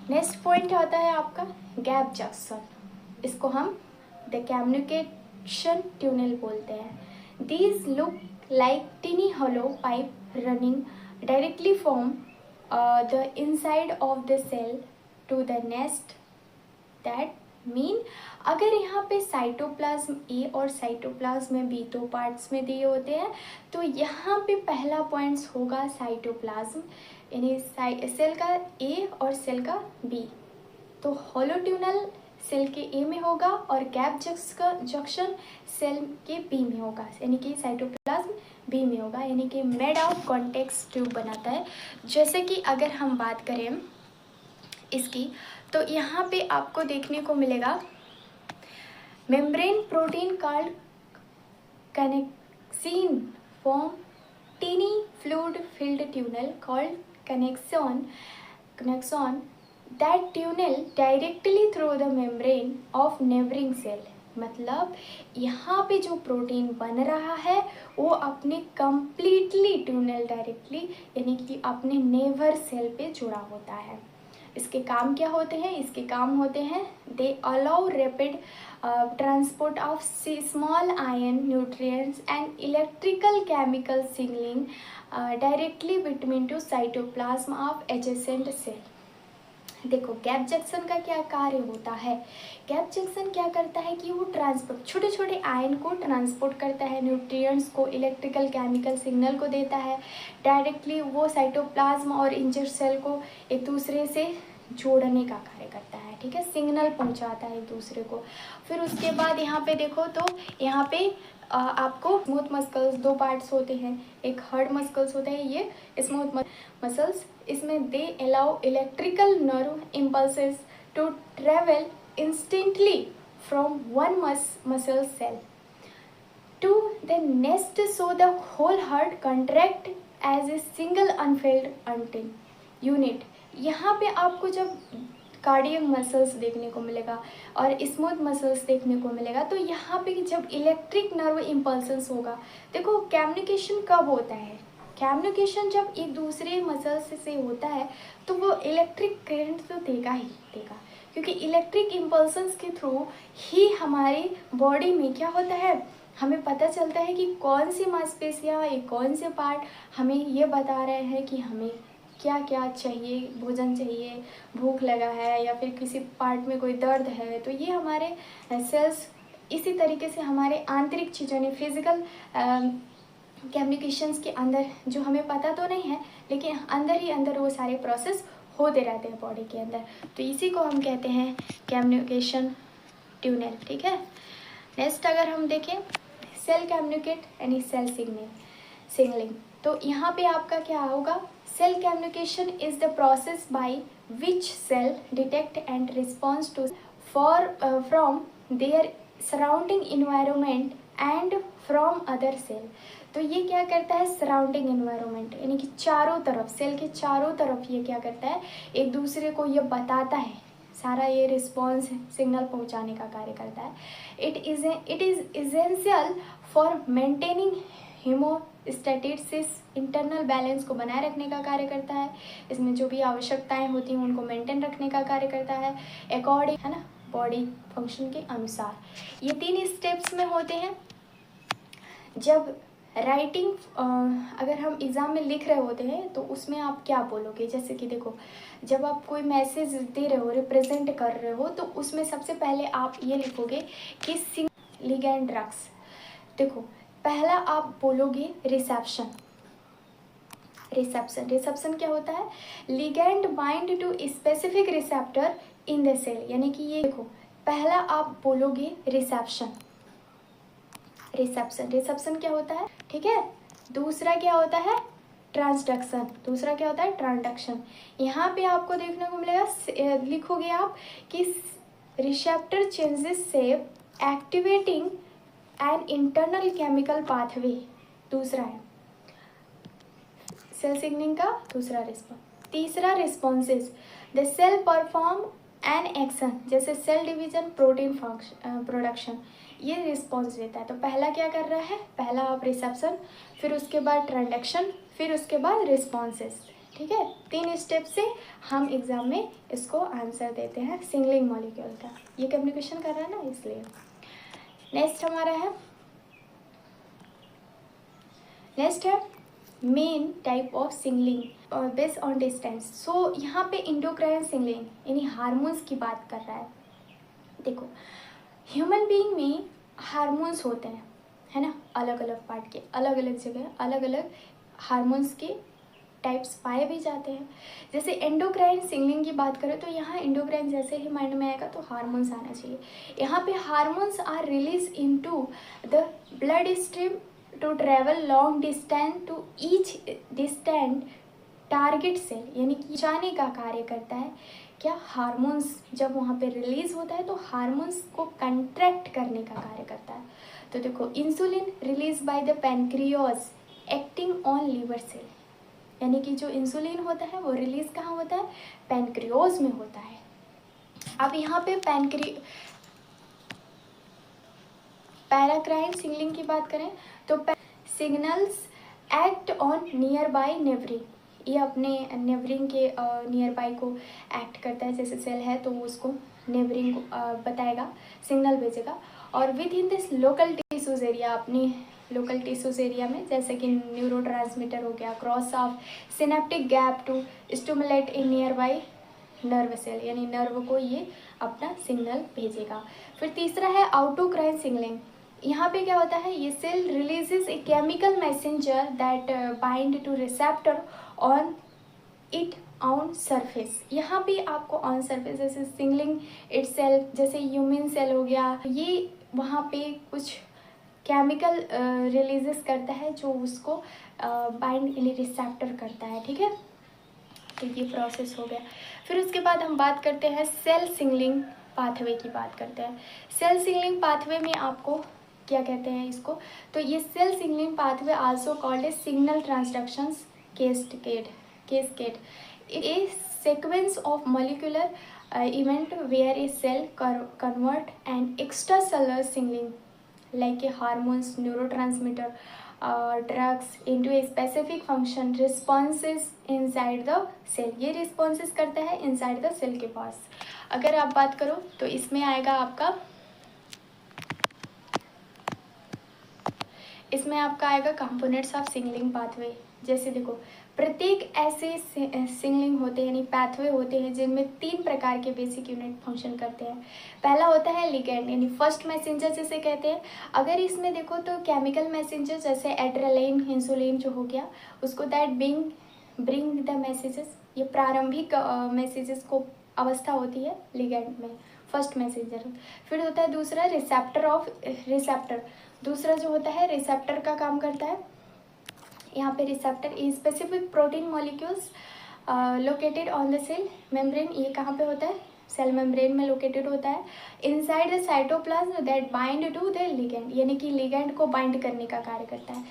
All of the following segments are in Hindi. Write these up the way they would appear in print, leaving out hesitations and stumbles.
नेक्स्ट पॉइंट आता है आपका गैप जंक्शन, इसको हम द कम्युनिकेशन ट्यूनल बोलते हैं। These look like tiny hollow pipe running directly from the inside of the cell to the nest. That mean अगर यहाँ पे साइटोप्लाज्म ए और साइटोप्लाज्म बी दो पार्ट्स में दिए होते हैं, तो यहाँ पे पहला पॉइंट्स होगा साइटोप्लाज्म यानी सेल का ए और सेल का बी। तो हॉलो ट्यूनल सेल के ए में होगा और गैप जंक्शन सेल के बी में होगा, यानी कि साइटोप्लाज्म बी में होगा, यानी कि मेड ऑफ कॉन्टेक्स ट्यूब बनाता है। जैसे कि अगर हम बात करें इसकी, तो यहाँ पे आपको देखने को मिलेगा membrane protein called connexin form tiny fluid filled tunnel called connexon that tunnel directly through the membrane of neighbouring cell. मतलब यहाँ पे जो प्रोटीन बन रहा है वो अपने कंप्लीटली ट्यूनल डायरेक्टली यानी कि अपने नेबर सेल पे जुड़ा होता है। इसके काम क्या होते हैं? इसके काम होते हैं they allow rapid transport of small ion nutrients and electrical chemical signalling directly between two cytoplasm of adjacent cell. देखो गैप जंक्शन का क्या कार्य होता है? गैप जंक्शन क्या करता है कि वो ट्रांसपोर्ट छोटे छोटे आयन को ट्रांसपोर्ट करता है, न्यूट्रिएंट्स को, इलेक्ट्रिकल केमिकल सिग्नल को देता है, डायरेक्टली वो साइटोप्लाज्म और इंजर्ड सेल को एक दूसरे से जोड़ने का कार्य करता है, ठीक है, सिग्नल पहुंचाता है एक दूसरे को। फिर उसके बाद यहाँ पे देखो तो यहाँ पे आपको स्मूथ मस्कल्स दो पार्ट्स होते हैं, एक हार्ड मस्कल्स होते हैं, ये स्मूथ मसल्स। इसमें they allow electrical nerve impulses to travel instantly from one muscle cell to the next, so the whole heart contract as a single unfilled unit। यहाँ पे आपको जब कार्डियक मसल्स देखने को मिलेगा और स्मूथ मसल्स देखने को मिलेगा, तो यहाँ पे जब इलेक्ट्रिक नर्व इम्पल्सेस होगा, देखो कम्युनिकेशन कब होता है? कम्युनिकेशन जब एक दूसरे मसल्स से होता है तो वो इलेक्ट्रिक करंट तो देगा ही देगा, क्योंकि इलेक्ट्रिक इम्पल्सेस के थ्रू ही हमारी बॉडी में क्या होता है, हमें पता चलता है कि कौन सी मांसपेशियाँ या कौन से पार्ट हमें ये बता रहे हैं कि हमें क्या क्या चाहिए, भोजन चाहिए, भूख लगा है या फिर किसी पार्ट में कोई दर्द है। तो ये हमारे सेल्स इसी तरीके से हमारे आंतरिक चीज़ों ने फिजिकल कम्युनिकेशंस के अंदर जो हमें पता तो नहीं है, लेकिन अंदर ही अंदर वो सारे प्रोसेस होते रहते हैं बॉडी के अंदर। तो इसी को हम कहते हैं कम्युनिकेशन ट्यूनल, ठीक है। नेक्स्ट अगर हम देखें सेल कम्युनिकेट यानी सेल सिग्नलिंग, तो यहाँ पे आपका क्या होगा? Cell communication is the process by which cell detect and response to from their surrounding environment and from other cell. तो ये क्या करता है? सराउंडिंग इन्वायरमेंट यानी कि चारों तरफ, सेल के चारों तरफ ये क्या करता है, एक दूसरे को ये बताता है, सारा ये रिस्पॉन्स सिग्नल पहुंचाने का कार्य करता है। It is essential for maintaining homeostasis, internal balance को बनाए रखने का कार्य करता है। इसमें जो भी आवश्यकताएं होती हैं उनको मेंटेन रखने का कार्य करता है अकॉर्डिंग, है ना, बॉडी फंक्शन के अनुसार। ये 3 स्टेप्स में होते हैं। जब राइटिंग अगर हम एग्ज़ाम में लिख रहे होते हैं तो उसमें आप क्या बोलोगे? जैसे कि देखो जब आप कोई मैसेज दे रहे हो, रिप्रेजेंट कर रहे हो, तो उसमें सबसे पहले आप ये लिखोगे कि लिगैंड ड्रग्स। देखो पहला आप बोलोगे रिसेप्शन। रिसेप्शन क्या होता है? Ligand bind to specific receptor in the cell, यानी कि ये देखो पहला आप बोलोगे रिसेप्शन क्या होता है, ठीक है। दूसरा क्या होता है? ट्रांसडक्शन। यहाँ पे आपको देखने को मिलेगा, लिखोगे आप कि receptor changes shape activating an internal chemical pathway. दूसरा है सेल सिग्नलिंग का दूसरा रिस्पॉन्स। तीसरा responses the cell perform an action, जैसे सेल डिवीजन, प्रोटीन प्रोडक्शन, ये रिस्पॉन्स देता है। तो पहला क्या कर रहा है? पहला आप रिसेप्शन, फिर उसके बाद ट्रांसडक्शन, फिर उसके बाद रिस्पॉन्सेस, ठीक है, 3 स्टेप से हम एग्जाम में इसको आंसर देते हैं सिंगलिंग मॉलिक्यूल का। ये कम्युनिकेशन कर रहा है ना, इसलिए। नेक्स्ट हमारा है, नेक्स्ट है main type of signalling based on distance. So यहाँ पे इंडोक्राइन सिंगलिंग यानी हार्मोन्स की बात कर रहा है। देखो, ह्यूमन बीइंग में हार्मोन्स होते हैं, है ना, अलग अलग पार्ट के, अलग अलग जगह अलग अलग हार्मोन्स के टाइप्स पाए भी जाते हैं। जैसे एंडोक्राइन सिग्नलिंग की बात करें तो यहाँ एंडोक्राइन जैसे ही माइंड में आएगा तो हार्मोन्स आना चाहिए। यहाँ पे hormones are release into the blood stream to travel long distance to each distant target cell, यानी कि जाने का कार्य करता है। क्या हार्मोन्स जब वहाँ पे रिलीज होता है तो हार्मोन्स को कंट्रैक्ट करने का कार्य करता है। तो देखो, insulin release by the pancreas acting on liver cell, यानी कि जो इंसुलिन होता है वो रिलीज कहाँ होता है, पैनक्रियाज में होता है। अब यहाँ पे पैराक्राइन सिग्नलिंग की बात करें तो signals act on near by neighbouring, ये अपने नेवरिंग के नियर बाय को एक्ट करता है। जैसे सेल है तो उसको नेवरिंग को बताएगा, सिग्नल भेजेगा। और within this local tissues area, अपनी लोकल टिश्यूज एरिया में, जैसे कि न्यूरोट्रांसमीटर हो गया, cross of synaptic gap to stimulate in nearby nerve cell, यानी नर्व को ये अपना सिग्नल भेजेगा। फिर तीसरा है आउटोक्राइन सिग्नलिंग। यहाँ पे क्या होता है, ये cell releases a chemical messenger that bind to receptor on it on surface. यहाँ पे आपको ऑन सरफेस, जैसे सिग्नलिंग इटसेल्फ, जैसे ह्यूमन सेल हो गया, ये वहाँ पे कुछ केमिकल रिलीजेस करता है जो उसको बाइंड यानी रिसेप्टर करता है। ठीक है, तो ये प्रोसेस हो गया। फिर उसके बाद हम बात करते हैं सेल सिग्नलिंग पाथवे की बात करते हैं। सेल सिग्नलिंग पाथवे में आपको क्या कहते हैं इसको, तो ये cell signalling pathway also called a signal transductions cascade, a sequence of molecular event where a cell convert an extracellular signaling like a hormones, neurotransmitter, drugs into a specific function responses inside the cell। ये responses करता है inside the cell के पास। अगर आप बात करो तो इसमें आएगा आपका, इसमें आपका आएगा कंपोनेंट्स ऑफ सिग्नलिंग पाथवे। जैसे देखो, प्रत्येक ऐसे सिग्नलिंग होते हैं यानी पाथवे होते हैं जिनमें 3 प्रकार के बेसिक यूनिट फंक्शन करते हैं। पहला होता है लिगैंड यानी फर्स्ट मैसेंजर जिसे कहते हैं। अगर इसमें देखो तो केमिकल मैसेंजर जैसे एड्रेनालिन, इंसुलिन जो हो गया उसको दैट ब्रिंग द मैसेजेस, ये प्रारंभिक मैसेजेस को अवस्था होती है लिगैंड में, फर्स्ट मैसेंजर। फिर होता है दूसरा रिसेप्टर, दूसरा जो होता है रिसेप्टर का काम करता है। यहाँ पे receptor specific protein molecules located on the cell membrane, ये कहाँ पे होता है, सेल मेम्ब्रेन में लोकेटेड होता है। Inside the cytoplasm that bind to the ligand, यानी कि लिगैंड को बाइंड करने का कार्य करता है।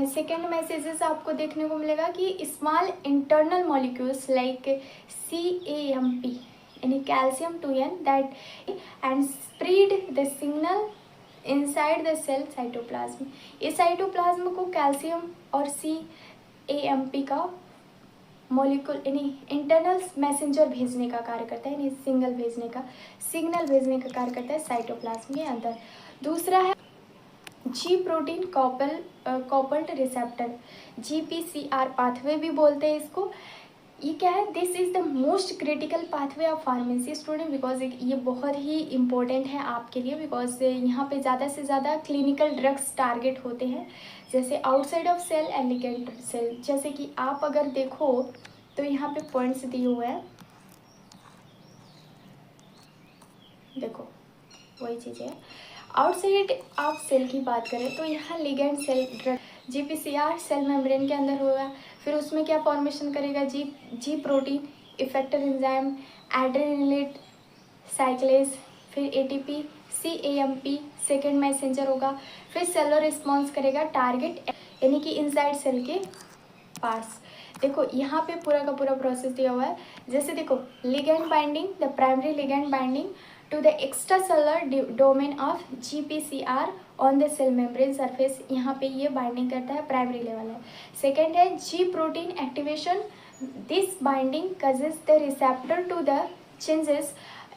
सेकेंड मैसेजेस आपको देखने को मिलेगा कि small internal molecules like CAMP यानी calcium 2N that and spread the signal inside the cell cytoplasm. इस साइटोप्लाज्म को कैल्शियम और CAMP का मॉलिक्यूल यानी इंटरनल मैसेंजर भेजने का कार्य करता है, यानी सिग्नल भेजने का कार्य करता है साइटोप्लाज्म के अंदर। दूसरा है G protein coupled receptor, GPCR pathway भी बोलते हैं इसको। ये क्या है, this is the most critical pathway of pharmacy student, because ये बहुत ही इम्पोर्टेंट है आपके लिए, बिकॉज यहाँ पे ज़्यादा से ज़्यादा क्लिनिकल ड्रग्स टारगेट होते हैं, जैसे outside of cell and ligand cell. जैसे कि आप अगर देखो तो यहाँ पे पॉइंट्स दिए हुए हैं, देखो वही चीज़ है। आउटसाइड ऑफ सेल की बात करें तो यहाँ ligand cell drug GPCR cell membrane के अंदर होगा। फिर उसमें क्या फॉर्मेशन करेगा, G protein effector enzyme adrenaline cyclase, फिर ATP CAMP सेकेंड मैसेंजर होगा। फिर सेलर रिस्पॉन्स करेगा टारगेट यानी कि इनसाइड सेल के पास। देखो यहाँ पे पूरा का पूरा प्रोसेस दिया हुआ है। जैसे देखो ligand binding, the primary ligand binding to the extracellular domain of GPCR on the cell membrane surface, यहाँ पे ये बाइंडिंग करता है, प्राइमरी लेवल है। सेकेंड है G protein activation, this binding causes the receptor to the changes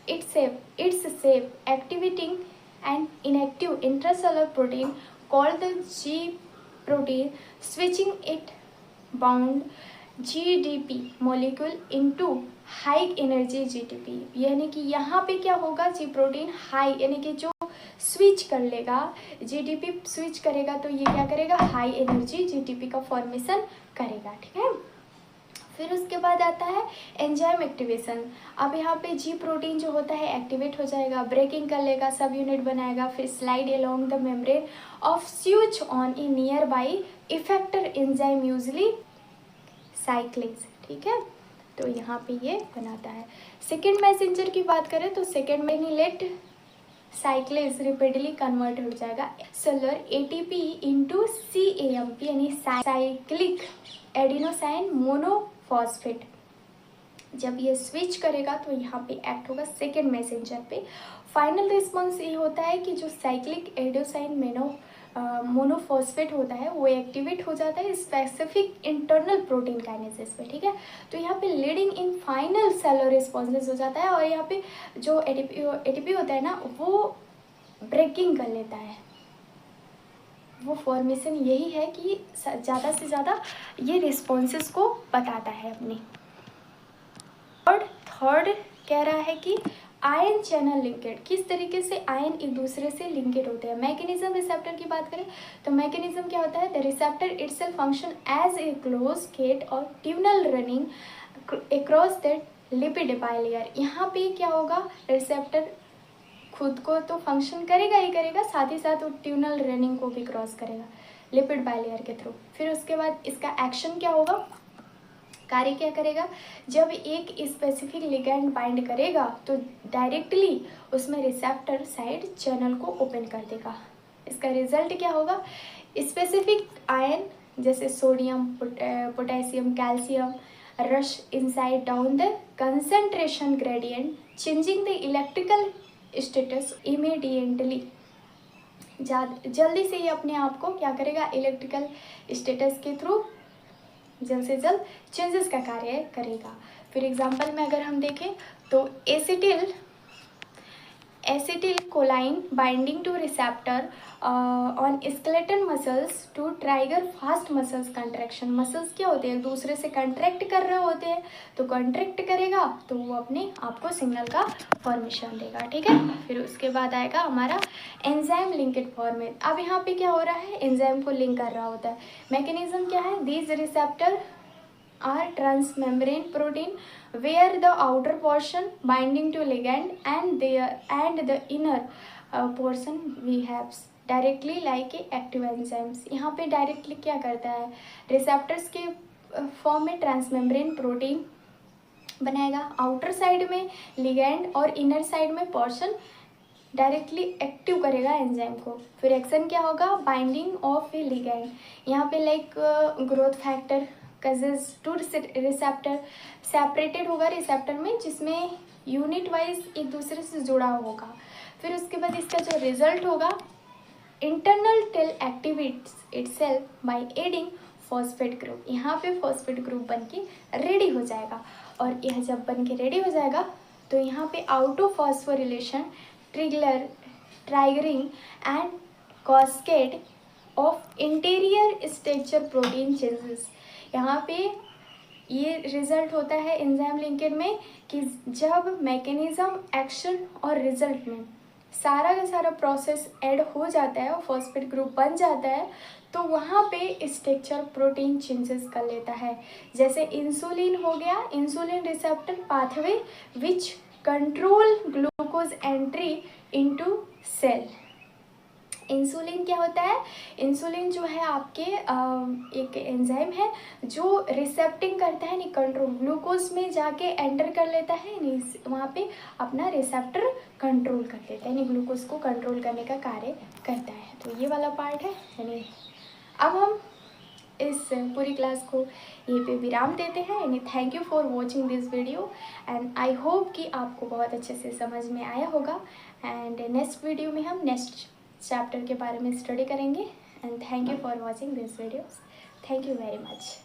its shape, activating an inactive intracellular protein called the G protein, switching it bound GDP molecule into high energy GTP। यानी कि यहाँ पे क्या होगा, जी प्रोटीन हाई यानी कि जो स्विच कर लेगा, GTP स्विच करेगा तो ये क्या करेगा, हाई एनर्जी GTP का फॉर्मेशन करेगा। ठीक है, फिर उसके बाद आता है एंजाइम एक्टिवेशन। अब यहाँ पे जी प्रोटीन जो होता है एक्टिवेट हो जाएगा, ब्रेकिंग कर लेगा, सब यूनिट बनाएगा, फिर slide along the membrane off switch on A near by effector enzyme usually साइक्लिस। ठीक है, तो यहाँ पे ये बनाता है। सेकेंड मैसेंजर की बात करें तो सेकेंड में लेट साइक्लेज रिपीटली कन्वर्ट हो जाएगा सेलुलर ATP इंटू CAMP यानी साइक्लिक एडिनोसाइन मोनोफॉस्फेट। जब ये स्विच करेगा तो यहाँ पे एक्ट होगा सेकेंड मैसेंजर पे। फाइनल रिस्पॉन्स ये होता है कि जो साइक्लिक एडिनोसाइन मोनोफॉस्फेट होता है वो एक्टिवेट हो जाता है स्पेसिफिक इंटरनल प्रोटीन काइनेसिस पे। ठीक है, तो यहाँ पे leading in final cellular responses हो जाता है और यहाँ पे जो ATP होता है ना वो ब्रेकिंग कर लेता है। वो फॉर्मेशन यही है कि ज़्यादा से ज़्यादा ये रिस्पॉन्सेस को बताता है अपनी। थर्ड कह रहा है कि आयन चैनल लिंकेड, किस तरीके से आयन एक दूसरे से लिंकेड होते हैं। मैकेनिज्म रिसेप्टर की बात करें तो मैकेनिज्म क्या होता है, the receptor itself function as a close gate और tunnel running across that lipid bilayer. यहाँ पे क्या होगा, रिसेप्टर खुद को तो फंक्शन करेगा ही करेगा, साथ ही साथ वो ट्यूनल रनिंग को भी क्रॉस करेगा लिपिड बाइलेयर के थ्रू। फिर उसके बाद इसका एक्शन क्या होगा, कार्य क्या करेगा, जब एक स्पेसिफिक लिगैंड बाइंड करेगा तो डायरेक्टली उसमें रिसेप्टर साइड चैनल को ओपन कर देगा। इसका रिजल्ट क्या होगा, स्पेसिफिक आयन जैसे sodium, potassium, calcium rush inside down the concentration gradient changing the electrical status immediately. जल्दी से ये अपने आप को क्या करेगा, इलेक्ट्रिकल स्टेटस के थ्रू जल्द से जल्द चेंजेस का कार्य करेगा। फिर एग्जांपल में अगर हम देखें तो acetylcholine binding to receptor on skeleton muscles to trigger fast muscles contraction. Muscles क्या होते हैं, एक दूसरे से कंट्रैक्ट कर रहे होते हैं, तो कंट्रैक्ट करेगा तो वो अपने आपको सिग्नल का फॉर्मेशन देगा। ठीक है, फिर उसके बाद आएगा हमारा एंजाइम लिंकेड फॉर्मेट। अब यहाँ पे क्या हो रहा है, एंजाइम को लिंक कर रहा होता है। मैकेनिज्म क्या है, these receptor are transmembrane protein where the outer portion binding to ligand and the inner portion behaves directly like active enzymes। यहाँ पे डायरेक्टली क्या करता है, रिसेप्टर्स के फॉर्म में ट्रांसमेम्ब्रेन प्रोटीन बनाएगा, आउटर साइड में लिगैंड और इनर साइड में पोर्शन डायरेक्टली एक्टिव करेगा एंजाइम को। फिर एक्शन क्या होगा, बाइंडिंग ऑफ ए लिगैंड। यहाँ पे like growth factor causes two receptor separated होगा रिसेप्टर में, जिसमें यूनिट वाइज एक दूसरे से जुड़ा होगा। फिर उसके बाद इसका जो रिजल्ट होगा, internal tail activates itself by adding phosphate group. यहाँ पे फॉस्फेट ग्रुप बन के रेडी हो जाएगा और यह जब बन के रेडी हो जाएगा तो यहाँ पे autophosphorylation triggering and cascade of interior structure protein changes. यहाँ पे ये रिजल्ट होता है एंजाइम लिंकेज में कि जब मैकेनिज्म, एक्शन और रिजल्ट में सारा का सारा प्रोसेस ऐड हो जाता है और फॉस्फेट ग्रुप बन जाता है तो वहाँ पे स्ट्रक्चर प्रोटीन चेंजेस कर लेता है। जैसे इंसुलिन हो गया, insulin receptor pathway which control glucose entry into cell. Insulin क्या होता है, इंसुलिन जो है आपके एक एंजाइम है जो रिसेप्टिंग करता है, नहीं कंट्रोल ग्लूकोज में जाके एंटर कर लेता है, नहीं वहाँ पे अपना रिसेप्टर कंट्रोल कर लेता है, नहीं ग्लूकोज को कंट्रोल करने का कार्य करता है। तो ये वाला पार्ट है। यानी अब हम इस पूरी क्लास को यहीं पे विराम देते हैं। यानी thank you for watching this video and I hope कि आपको बहुत अच्छे से समझ में आया होगा। एंड नेक्स्ट वीडियो में हम नेक्स्ट चैप्टर के बारे में स्टडी करेंगे। And thank you for watching this videos. Thank you very much.